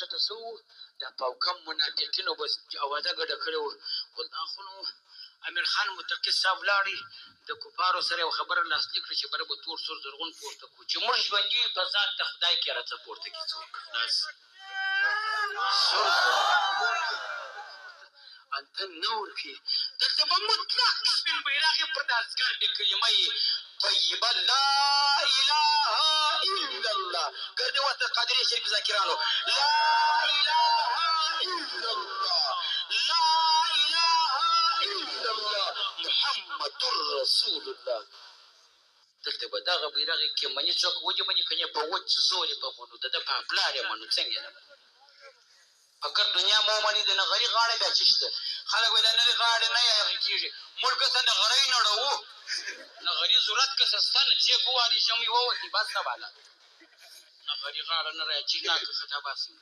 کښته څه وو دا پاوکم منافقینو بس اوازه ګډه کړې وه خو دا خو نو امیر خان متقي صاحب ولاړې د کفارو سره یو خبره لاسلیک کړه چې بره به تور سور زرغون پورته کړو چې موږ ژوندي یو په ذات د خدای کې راڅه پورته کړي څوک انته نه ورکړي دلته به مطلق سپین بیرغ یې پر د عسکر د کلمه طیبه لا اله الا الله ګردې ورته قادرې شریف ذاکرانو لا اله الا الله لا اله الا الله محمد رسول الله دلته به دغه بیرغ کې مني څوک ودې مني که نه په وچ زور یې به منو د ده په پلار یې منو څنګه نه اگر دنیا مو مني د نغري غاړه بیا څه شته خلک وایي د نغري غاړې نه هغې کېږي موږ کسه نغرۍ نړوو نغري ضرورت کسه سته نه چیک ووالي ژمی ووتې بس نه باله نغري غاړه نه راچي ناکه خطا باسي